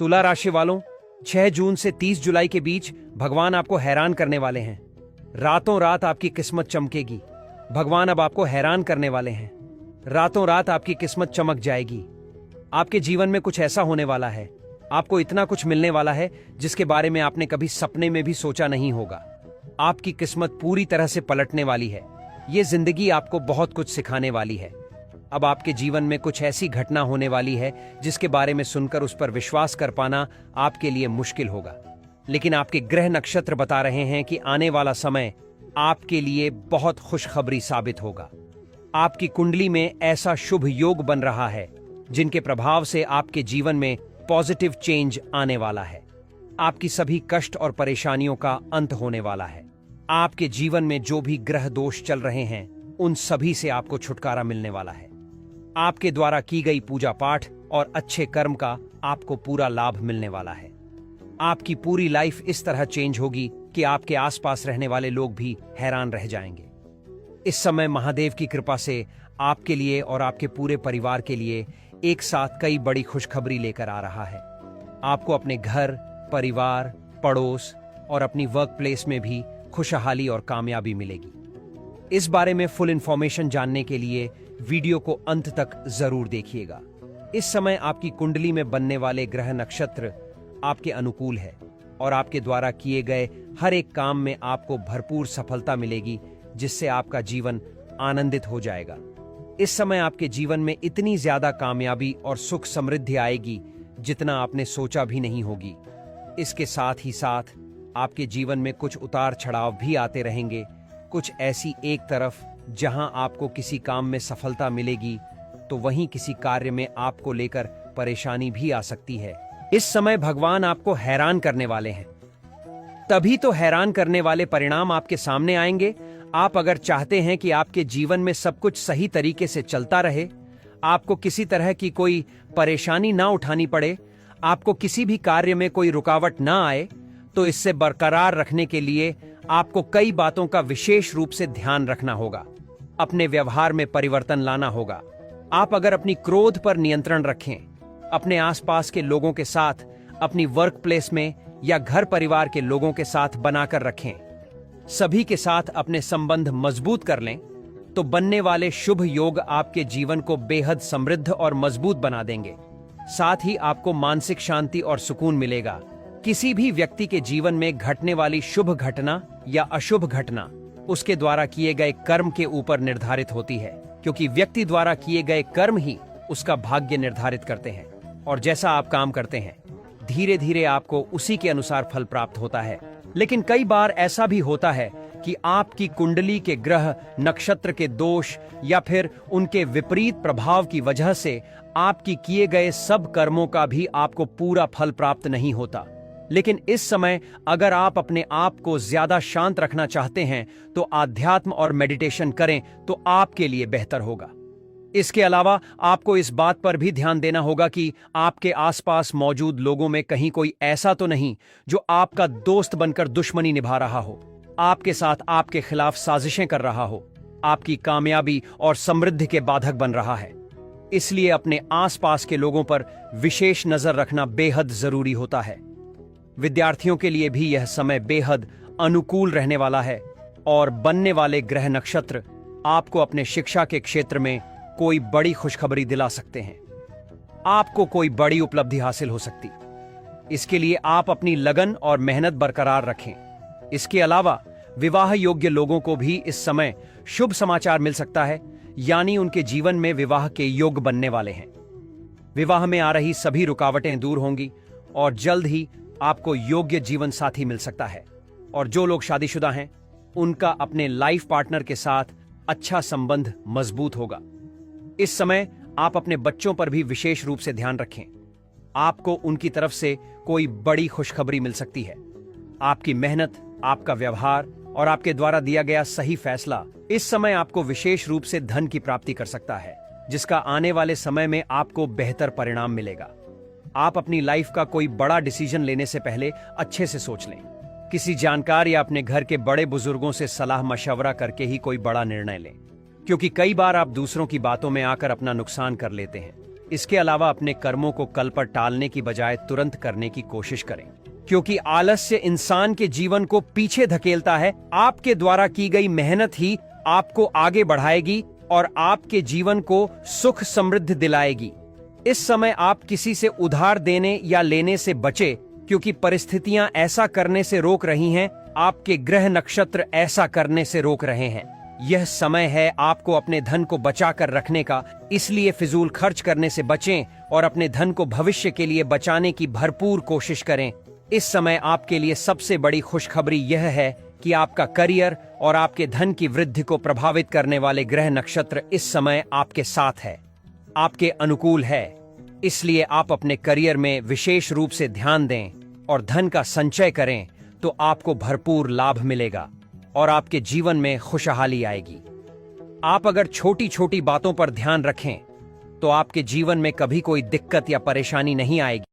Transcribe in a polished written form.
तुला राशि वालों, 6 जून से 30 जुलाई के बीच भगवान आपको हैरान करने वाले हैं। रातों रात आपकी किस्मत चमकेगी। भगवान अब आपको हैरान करने वाले हैं। रातों रात आपकी किस्मत चमक जाएगी। आपके जीवन में कुछ ऐसा होने वाला है, आपको इतना कुछ मिलने वाला है जिसके बारे में आपने कभी सपने में भी सोचा नहीं होगा। आपकी किस्मत पूरी तरह से पलटने वाली है। ये जिंदगी आपको बहुत कुछ सिखाने वाली है। अब आपके जीवन में कुछ ऐसी घटना होने वाली है जिसके बारे में सुनकर उस पर विश्वास कर पाना आपके लिए मुश्किल होगा, लेकिन आपके ग्रह नक्षत्र बता रहे हैं कि आने वाला समय आपके लिए बहुत खुशखबरी साबित होगा। आपकी कुंडली में ऐसा शुभ योग बन रहा है जिनके प्रभाव से आपके जीवन में पॉजिटिव चेंज आने वाला है। आपकी सभी कष्ट और परेशानियों का अंत होने वाला है। आपके जीवन में जो भी ग्रह दोष चल रहे हैं उन सभी से आपको छुटकारा मिलने वाला है। आपके द्वारा की गई पूजा पाठ और अच्छे कर्म का आपको पूरा लाभ मिलने वाला है। आपकी पूरी लाइफ इस तरह चेंज होगी कि आपके आसपास रहने वाले लोग भी हैरान रह जाएंगे। इस समय महादेव की कृपा से आपके लिए और आपके पूरे परिवार के लिए एक साथ कई बड़ी खुशखबरी लेकर आ रहा है। आपको अपने घर, परिवार, पड़ोस और अपनी वर्क प्लेस में भी खुशहाली और कामयाबी मिलेगी। इस बारे में फुल इंफॉर्मेशन जानने के लिए वीडियो को अंत तक जरूर देखिएगा। इस समय आपकी कुंडली में बनने वाले ग्रह नक्षत्र आपके अनुकूल है और आपके द्वारा किए गए हर एक काम में आपको भरपूर सफलता मिलेगी, जिससे आपका जीवन आनंदित हो जाएगा। इस समय आपके जीवन में इतनी ज्यादा कामयाबी और सुख समृद्धि आएगी जितना आपने सोचा भी नहीं होगी। इसके साथ ही साथ आपके जीवन में कुछ उतार चढ़ाव भी आते रहेंगे। कुछ ऐसी एक तरफ जहां आपको किसी काम में सफलता मिलेगी तो वहीं किसी कार्य में आपको लेकर परेशानी भी आ सकती है। इस समय भगवान आपको हैरान करने वाले हैं। तभी तो हैरान करने वाले परिणाम आपके सामने आएंगे। आप अगर चाहते हैं कि आपके जीवन में सब कुछ सही तरीके से चलता रहे, आपको किसी तरह की कोई परेशानी ना उठानी पड़े, आपको किसी भी कार्य में कोई रुकावट ना आए, तो इससे बरकरार रखने के लिए आपको कई बातों का विशेष रूप से ध्यान रखना होगा। अपने व्यवहार में परिवर्तन लाना होगा। आप अगर अपनी क्रोध पर नियंत्रण रखें, अपने आसपास के लोगों के साथ, अपनी वर्क प्लेस में या घर परिवार के लोगों के साथ बनाकर रखें, सभी के साथ अपने संबंध मजबूत कर लें, तो बनने वाले शुभ योग आपके जीवन को बेहद समृद्ध और मजबूत बना देंगे। साथ ही आपको मानसिक शांति और सुकून मिलेगा। किसी भी व्यक्ति के जीवन में घटने वाली शुभ घटना या अशुभ घटना उसके द्वारा किए गए कर्म के ऊपर निर्धारित होती है, क्योंकि व्यक्ति द्वारा किए गए कर्म ही उसका भाग्य निर्धारित करते हैं। और जैसा आप काम करते हैं, धीरे धीरे आपको उसी के अनुसार फल प्राप्त होता है। लेकिन कई बार ऐसा भी होता है कि आपकी कुंडली के ग्रह नक्षत्र के दोष या फिर उनके विपरीत प्रभाव की वजह से आपकी किए गए सब कर्मों का भी आपको पूरा फल प्राप्त नहीं होता। लेकिन इस समय अगर आप अपने आप को ज्यादा शांत रखना चाहते हैं तो आध्यात्म और मेडिटेशन करें तो आपके लिए बेहतर होगा। इसके अलावा आपको इस बात पर भी ध्यान देना होगा कि आपके आसपास मौजूद लोगों में कहीं कोई ऐसा तो नहीं जो आपका दोस्त बनकर दुश्मनी निभा रहा हो, आपके साथ आपके खिलाफ साजिशें कर रहा हो, आपकी कामयाबी और समृद्धि के बाधक बन रहा है। इसलिए अपने आसपास के लोगों पर विशेष नजर रखना बेहद जरूरी होता है। विद्यार्थियों के लिए भी यह समय बेहद अनुकूल रहने वाला है और बनने वाले ग्रह नक्षत्र आपको अपने शिक्षा के क्षेत्र में कोई बड़ी खुशखबरी दिला सकते हैं। आपको कोई बड़ी उपलब्धि हासिल हो सकती। इसके लिए आप अपनी लगन और मेहनत बरकरार रखें। इसके अलावा विवाह योग्य लोगों को भी इस समय शुभ समाचार मिल सकता है, यानी उनके जीवन में विवाह के योग बनने वाले हैं। विवाह में आ रही सभी रुकावटें दूर होंगी और जल्द ही आपको योग्य जीवन साथी मिल सकता है। और जो लोग शादीशुदा हैं, उनका अपने लाइफ पार्टनर के साथ अच्छा संबंध मजबूत होगा। इस समय आप अपने बच्चों पर भी विशेष रूप से ध्यान रखें। आपको उनकी तरफ से कोई बड़ी खुशखबरी मिल सकती है। आपकी मेहनत, आपका व्यवहार और आपके द्वारा दिया गया सही फैसला इस समय आपको विशेष रूप से धन की प्राप्ति कर सकता है, जिसका आने वाले समय में आपको बेहतर परिणाम मिलेगा। आप अपनी लाइफ का कोई बड़ा डिसीजन लेने से पहले अच्छे से सोच लें। किसी जानकार या अपने घर के बड़े बुजुर्गों से सलाह मशवरा करके ही कोई बड़ा निर्णय लें, क्योंकि कई बार आप दूसरों की बातों में आकर अपना नुकसान कर लेते हैं। इसके अलावा अपने कर्मों को कल पर टालने की बजाय तुरंत करने की कोशिश करें, क्योंकि आलस्य इंसान के जीवन को पीछे धकेलता है। आपके द्वारा की गई मेहनत ही आपको आगे बढ़ाएगी और आपके जीवन को सुख समृद्धि दिलाएगी। इस समय आप किसी से उधार देने या लेने से बचे, क्योंकि परिस्थितियां ऐसा करने से रोक रही हैं, आपके ग्रह नक्षत्र ऐसा करने से रोक रहे हैं। यह समय है आपको अपने धन को बचा कर रखने का, इसलिए फिजूल खर्च करने से बचें और अपने धन को भविष्य के लिए बचाने की भरपूर कोशिश करें। इस समय आपके लिए सबसे बड़ी खुशखबरी यह है कि आपका करियर और आपके धन की वृद्धि को प्रभावित करने वाले ग्रह नक्षत्र इस समय आपके साथ है, आपके अनुकूल है। इसलिए आप अपने करियर में विशेष रूप से ध्यान दें और धन का संचय करें, तो आपको भरपूर लाभ मिलेगा और आपके जीवन में खुशहाली आएगी। आप अगर छोटी छोटी बातों पर ध्यान रखें तो आपके जीवन में कभी कोई दिक्कत या परेशानी नहीं आएगी।